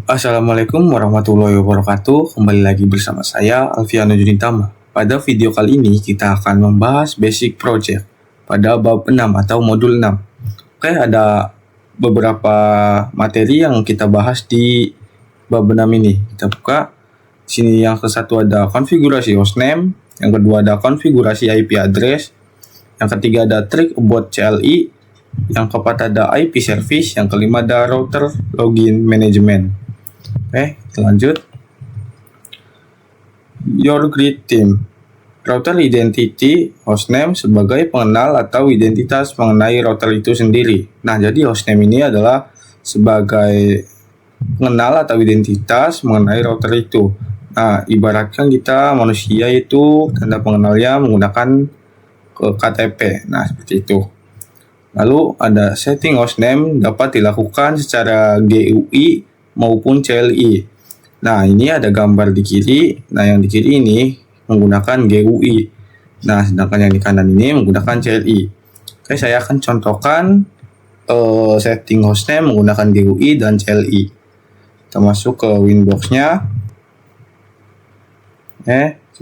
Assalamualaikum warahmatullahi wabarakatuh. Kembali lagi bersama saya Alfiano Junitama. Pada video kali ini kita akan membahas basic project pada bab 6 atau modul 6. Oke, ada beberapa materi yang kita bahas di bab 6 ini. Kita buka. Sini yang ke satu ada konfigurasi hostname, yang kedua ada konfigurasi IP address, yang ketiga ada trick about CLI, yang keempat ada IP service, yang kelima ada router login management. Oke, kita lanjut. Your grid team. Router identity hostname sebagai pengenal atau identitas mengenai router itu sendiri. Nah, jadi hostname ini adalah sebagai pengenal atau identitas mengenai router itu. Nah, ibaratkan kita manusia itu tanda pengenalnya menggunakan KTP. Nah, seperti itu. Lalu ada setting hostname dapat dilakukan secara GUI maupun CLI. Nah, ini ada gambar di kiri. Nah, yang di kiri ini menggunakan GUI. Nah, sedangkan yang di kanan ini menggunakan CLI. Oke, saya akan contohkan setting hostname menggunakan GUI dan CLI. Kita masuk ke Winbox-nya.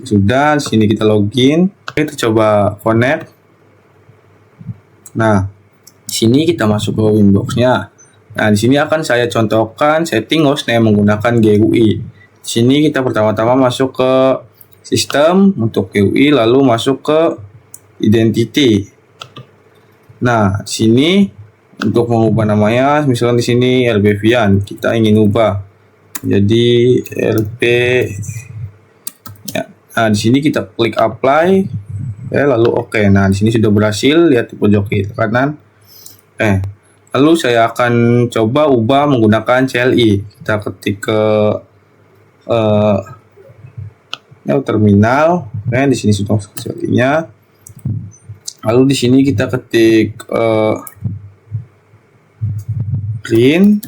Sudah, di sini kita login. Kita coba connect. Nah, di sini kita masuk ke Winbox-nya. Nah, di sini akan saya contohkan setting hostname menggunakan GUI. Di sini kita pertama-tama masuk ke sistem untuk GUI, lalu masuk ke identity. Nah, di sini untuk mengubah namanya, misalnya di sini RB Vian, kita ingin ubah jadi RB. Ya. Nah, di sini kita klik apply, lalu oke. Nah, di sini sudah berhasil, lihat di pojok kiri kanan. Lalu saya akan coba ubah menggunakan CLI. Kita ketik ke terminal. Di sini sudah CLI-nya. Lalu di sini kita ketik print.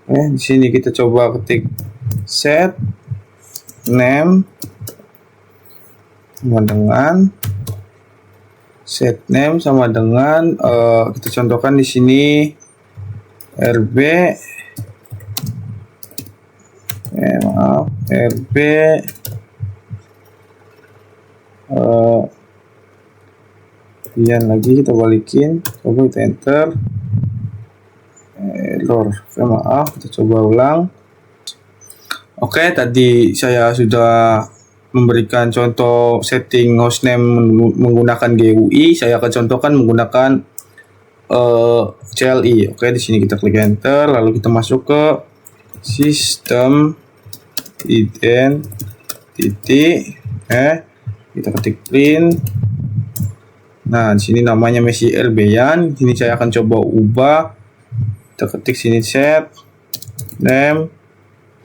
Di sini kita coba ketik set name sama dengan set name sama dengan kita contohkan di sini RB RB kemudian lagi kita balikin, coba kita enter, error, kita coba ulang. Oke, tadi saya sudah memberikan contoh setting hostname menggunakan GUI. Saya akan contohkan menggunakan CLI. Oke, di sini kita klik enter, lalu kita masuk ke sistem identity. Kita ketik print. Nah, di sini namanya Messi RB-yan. Di sini saya akan coba ubah. Kita ketik sini set name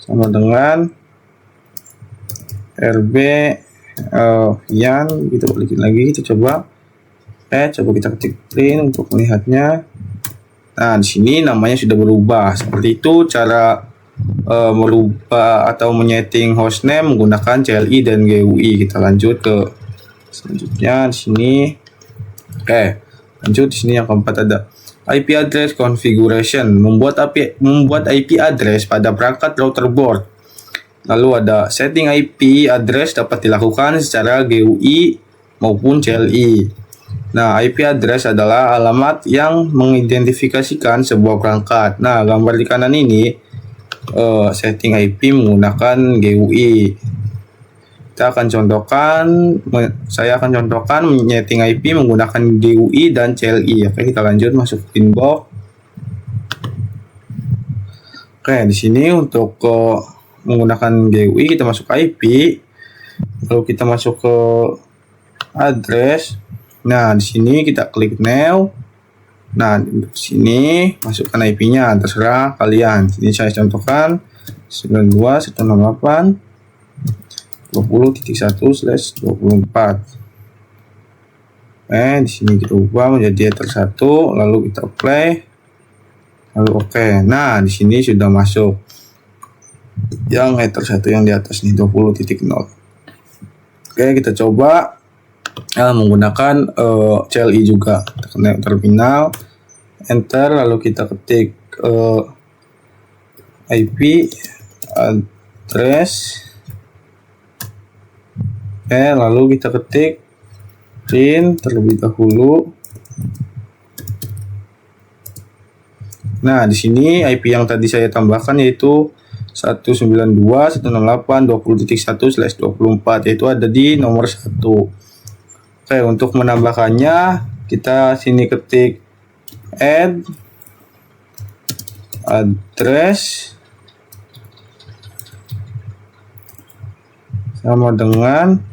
sama dengan RB Yan, kita balikin lagi, kita coba kita ketik print untuk melihatnya. Nah, di sini namanya sudah berubah. Seperti itu cara merubah atau menyeting hostname menggunakan CLI dan GUI. Kita lanjut ke selanjutnya di sini. Lanjut di sini yang keempat ada IP address configuration, membuat IP address pada perangkat router board. Lalu ada setting IP address dapat dilakukan secara GUI maupun CLI. Nah, IP address adalah alamat yang mengidentifikasikan sebuah perangkat. Nah, gambar di kanan ini setting IP menggunakan GUI. Saya akan contohkan setting IP menggunakan GUI dan CLI. Oke, kita lanjut masuk ke inbox. Oke, di sini untuk menggunakan GUI kita masuk IP, lalu kita masuk ke address. Nah, di sini kita klik new. Nah, di sini masukkan IP-nya, terserah kalian. Ini saya contohkan 92.168.20.1/24. Di sini kita ubah menjadi ether 1, lalu kita apply, lalu oke. Nah, di sini sudah masuk yang ether 1 yang di atas nih 20.0. Oke, kita coba menggunakan CLI juga. Kita connect terminal, enter, lalu kita ketik IP address, lalu kita ketik print terlebih dahulu. Nah, di sini IP yang tadi saya tambahkan yaitu 192.168.20.1/24, yaitu ada di nomor 1. Oke, untuk menambahkannya kita sini ketik add address sama dengan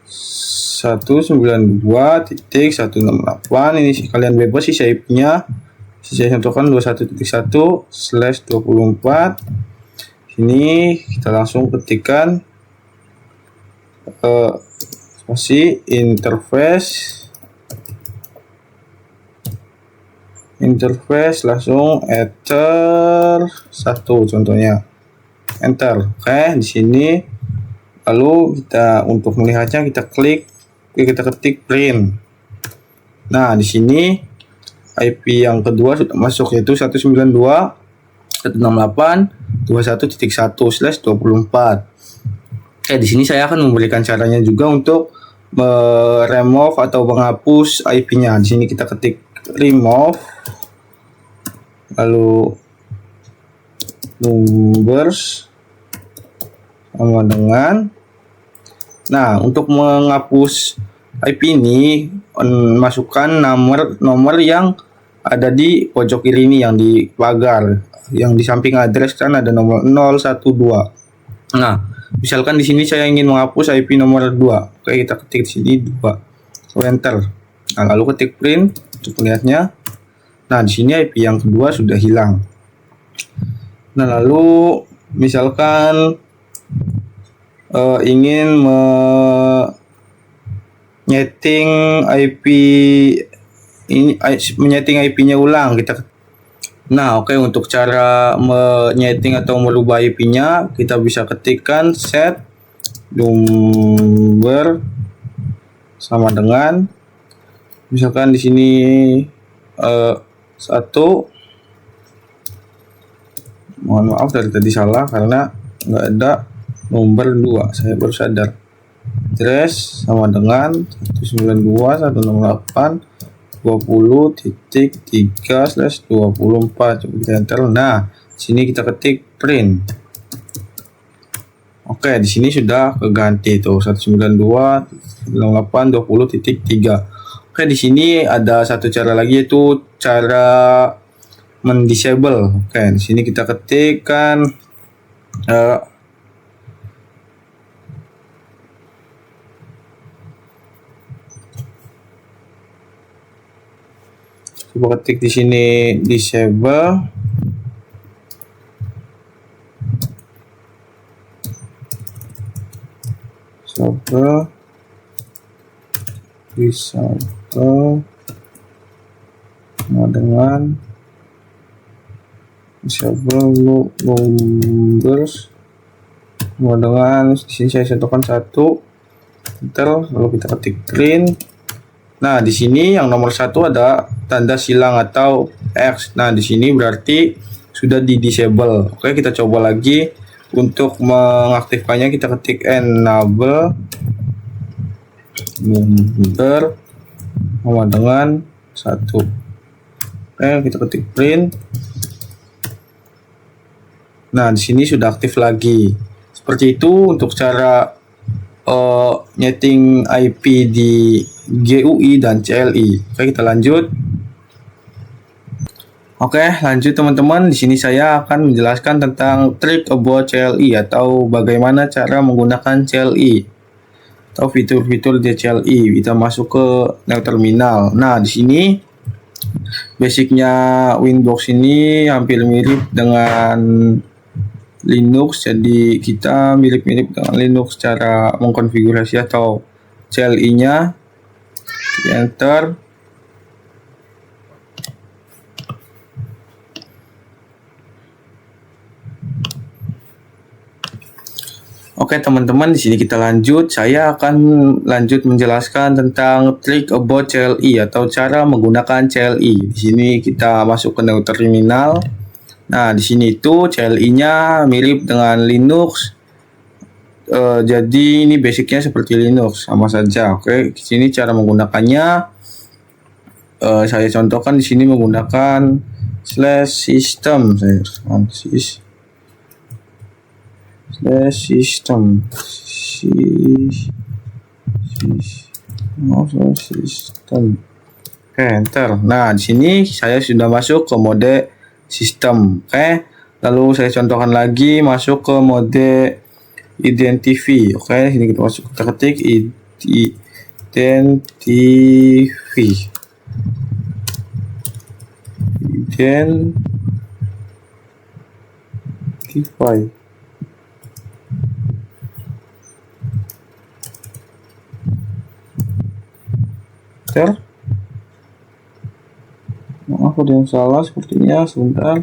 192.168. Ini kalian bebas sih IP-nya. Saya contohkan 21.1/24. Ini kita langsung ketikkan spasi interface langsung enter 1 contohnya, enter. Oke, di sini lalu kita untuk melihatnya kita ketik print. Nah, di sini IP yang kedua sudah masuk yaitu 192.168.21.1/24. Oke, di sini saya akan memberikan caranya juga untuk remove atau menghapus IP-nya. Di sini kita ketik remove, lalu numbers sama dengan. Nah, untuk menghapus IP ini masukkan nomor yang ada di pojok kiri ini, yang di pagar, yang di samping address kan ada nomor 012. Nah, misalkan di sini saya ingin menghapus IP nomor 2. Oke, kita ketik di sini 2. Enter. Nah, lalu ketik print untuk melihatnya. Nah, di sini IP yang kedua sudah hilang. Nah, lalu misalkan ingin menyeting IP ini, menyeting IP-nya ulang, Nah, oke, untuk cara menyeting atau merubah IP-nya kita bisa ketikkan set number sama dengan, misalkan di sini 1. Mohon maaf dari tadi salah karena nggak ada nomor 2, saya baru sadar. Address sama dengan 192.168.20.3/24. Coba kita enter. Nah, sini kita ketik print. Oke, di sini sudah keganti tuh 192.168.20.3. Oke, di sini ada satu cara lagi yaitu cara mendisable. Oke, di sini kita ketikkan coba ketik di sini disable. Disable sama dengan disable numbers sama dengan, di sini saya contohkan 1, enter, lalu kita ketik print. Nah, di sini yang nomor 1 ada tanda silang atau X. Nah, di sini berarti sudah di disable. Oke, kita coba lagi. Untuk mengaktifkannya kita ketik enable number sama dengan 1. Oke, kita ketik print. Nah, di sini sudah aktif lagi. Seperti itu untuk cara nyeting IP di GUI dan CLI. Oke, kita lanjut. Oke, lanjut teman-teman. Di sini saya akan menjelaskan tentang trick about CLI atau bagaimana cara menggunakan CLI atau fitur-fitur di CLI. Kita masuk ke terminal. Nah, di sini basicnya Windows ini hampir mirip dengan Linux, jadi kita mirip-mirip dengan Linux cara mengkonfigurasi atau CLI-nya. Enter. Oke teman-teman, di sini kita lanjut. Saya akan lanjut menjelaskan tentang trick about CLI atau cara menggunakan CLI. Di sini kita masuk ke terminal. Nah, di sini itu CLI-nya mirip dengan Linux. Jadi ini basicnya seperti Linux, sama saja. Oke, di sini cara menggunakannya. Saya contohkan di sini menggunakan /system. Saya system oke, enter. Nah, di sini saya sudah masuk ke mode sistem. Oke, lalu saya contohkan lagi masuk ke mode identify. Oke, sini kita masuk, kita ketik identify. Maaf, ada yang salah sepertinya. Sebentar.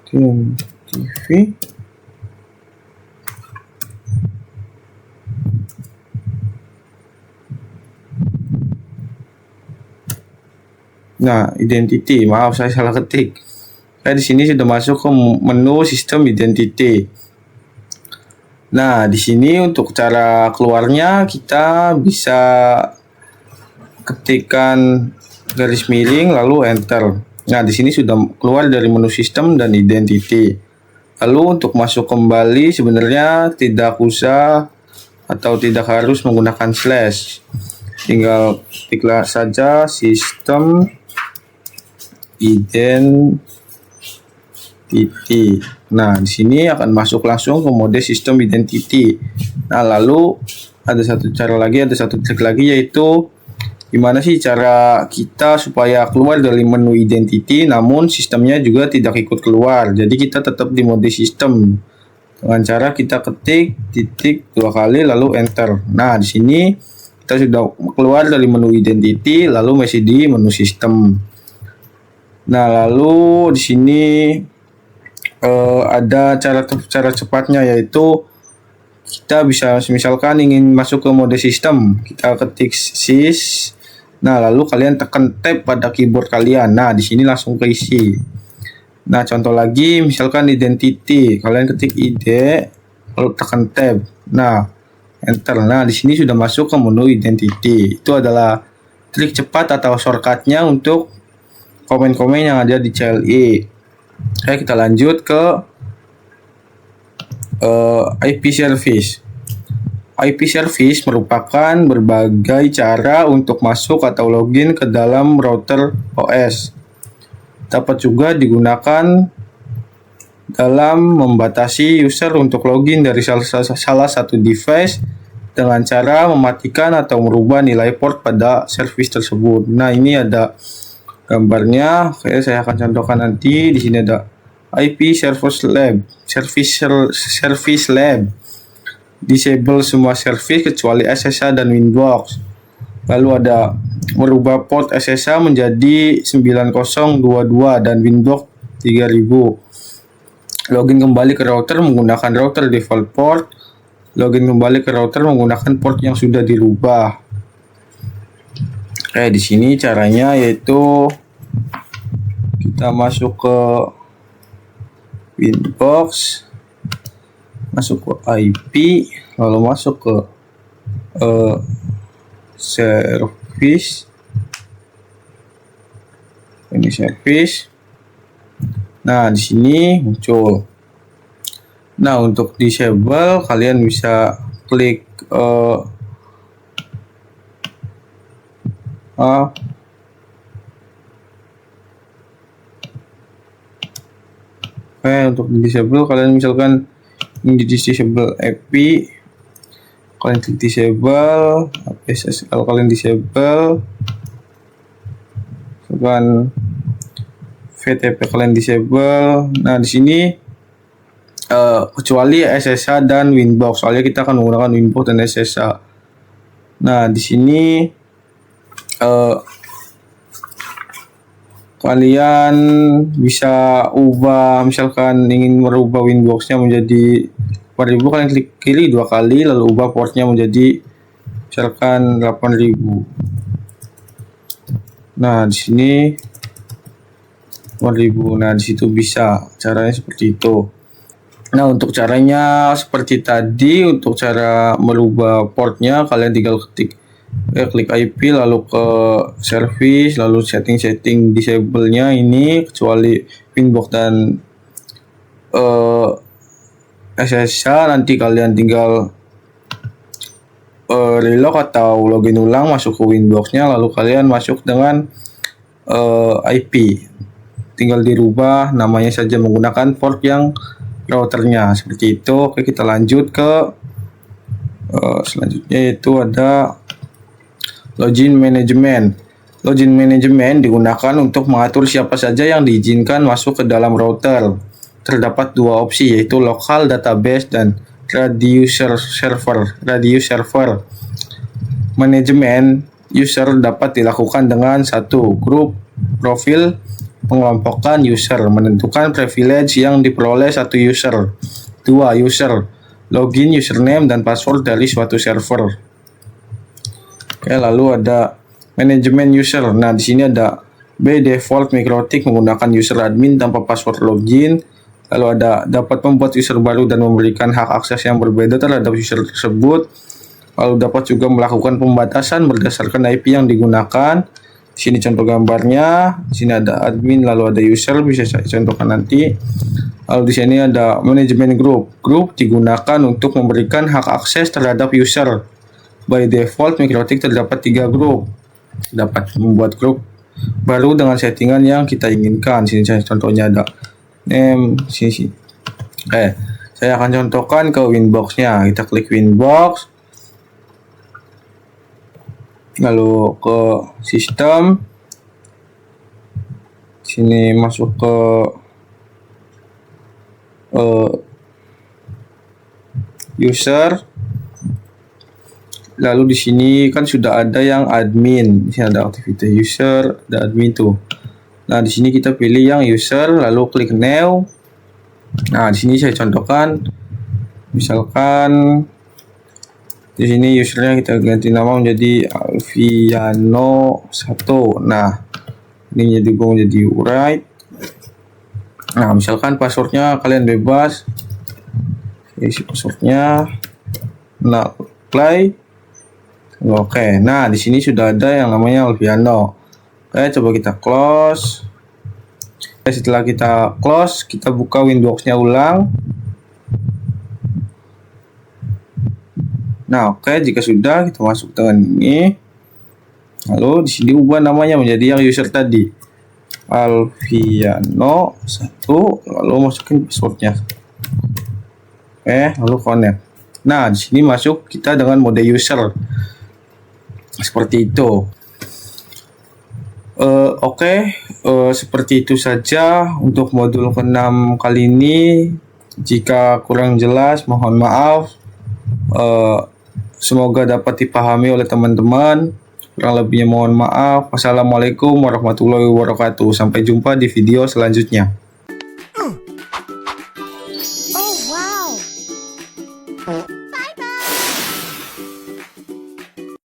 TV. Nah, identity. Maaf, saya salah ketik. Saya di sini sudah masuk ke menu sistem identity. Nah, di sini untuk cara keluarnya kita bisa ketikkan garis miring lalu enter. Nah, di sini sudah keluar dari menu sistem dan identity. Lalu untuk masuk kembali sebenarnya tidak usah atau tidak harus menggunakan slash. Tinggal ketiklah saja sistem identity. Nah, di sini akan masuk langsung ke mode sistem identity. Nah, lalu ada satu trik lagi, yaitu gimana sih cara kita supaya keluar dari menu identity namun sistemnya juga tidak ikut keluar. Jadi kita tetap di mode sistem dengan cara kita ketik titik 2 kali lalu enter. Nah, di sini kita sudah keluar dari menu identity lalu masih di menu sistem. Nah, lalu di sini ada cara cepatnya, yaitu kita bisa misalkan ingin masuk ke mode sistem, kita ketik sys. Nah, lalu kalian tekan tab pada keyboard kalian. Nah, di sini langsung keisi. Nah, contoh lagi misalkan identity, kalian ketik id lalu tekan tab. Nah, enter. Nah, di sini sudah masuk ke menu identity. Itu adalah trik cepat atau shortcutnya untuk komen-komen yang ada di CLI. Oke, kita lanjut ke IP service. IP service merupakan berbagai cara untuk masuk atau login ke dalam router OS. Dapat juga digunakan dalam membatasi user untuk login dari salah satu device dengan cara mematikan atau merubah nilai port pada service tersebut. Nah, ini ada gambarnya. Oke, saya akan contohkan nanti. Di sini ada IP service lab. Disable semua service kecuali SSH dan Winbox. Lalu ada merubah port SSH menjadi 9022 dan Winbox 3000. Login kembali ke router menggunakan router default port. Login kembali ke router menggunakan port yang sudah dirubah. Di sini caranya yaitu kita masuk ke Winbox, masuk ke IP, lalu masuk ke service. Ini service. Nah, di sini muncul. Nah, untuk disable kalian bisa klik untuk disable kalian misalkan ini disable IP, kalian klik disable. SSL kalian disable, misalkan VTP kalian disable. Nah, di sini kecuali SSH dan Winbox, soalnya kita akan menggunakan Winbox dan SSH. Nah, di sini kalian bisa ubah, misalkan ingin merubah Winbox-nya menjadi 4000, kalian klik kiri 2 kali lalu ubah portnya menjadi misalkan 8000. Nah, di sini 8000. Nah, di situ bisa caranya seperti itu. Nah, untuk caranya seperti tadi, untuk cara merubah portnya kalian tinggal klik IP lalu ke service lalu setting disable-nya ini kecuali Winbox dan SSH. Nanti kalian tinggal relog atau login ulang masuk ke Winbox-nya lalu kalian masuk dengan IP, tinggal dirubah namanya saja menggunakan port yang routernya seperti itu. Oke, kita lanjut ke selanjutnya, yaitu ada login management. Login management digunakan untuk mengatur siapa saja yang diizinkan masuk ke dalam router. Terdapat 2 opsi, yaitu local database dan radius server. Manajemen user dapat dilakukan dengan 1. Grup profil, mengelompokkan user, menentukan privilege yang diperoleh satu user. 2. User, login, username, dan password dari suatu server. Oke, lalu ada manajemen user. Nah, di sini ada by default MikroTik menggunakan user admin tanpa password login. Lalu ada dapat membuat user baru dan memberikan hak akses yang berbeda terhadap user tersebut. Lalu dapat juga melakukan pembatasan berdasarkan IP yang digunakan. Di sini contoh gambarnya. Di sini ada admin, lalu ada user, bisa saya contohkan nanti. Lalu di sini ada manajemen grup. Grup digunakan untuk memberikan hak akses terhadap user. By default MikroTik terdapat 3 grup. Dapat membuat grup baru dengan settingan yang kita inginkan. Sini saya contohnya ada name, sini. Saya akan contohkan ke Winbox-nya. Kita klik Winbox. Lalu ke sistem, sini masuk ke user. Lalu di sini kan sudah ada yang admin. Di sini ada aktivitas user, ada admin tuh. Nah, di sini kita pilih yang user, lalu klik new. Nah, di sini saya contohkan, misalkan di sini usernya kita ganti nama menjadi Alfiano 1. Nah, ini menjadi right. Nah, misalkan passwordnya kalian bebas, isi passwordnya. Nah, apply. Oke, nah di sini sudah ada yang namanya Alfiano. Oke, coba kita close. Setelah kita close, kita buka Winbox-nya ulang. Nah, oke, jika sudah, kita masuk dengan ini. Lalu di sini ubah namanya menjadi yang user tadi, Alfiano 1, lalu masukin passwordnya. Oke, lalu connect. Nah, di sini masuk kita dengan mode user. Seperti itu. Seperti itu saja untuk modul ke-6 kali ini. Jika kurang jelas, mohon maaf. Semoga dapat dipahami oleh teman-teman. Kurang lebihnya mohon maaf. Wassalamualaikum warahmatullahi wabarakatuh. Sampai jumpa di video selanjutnya.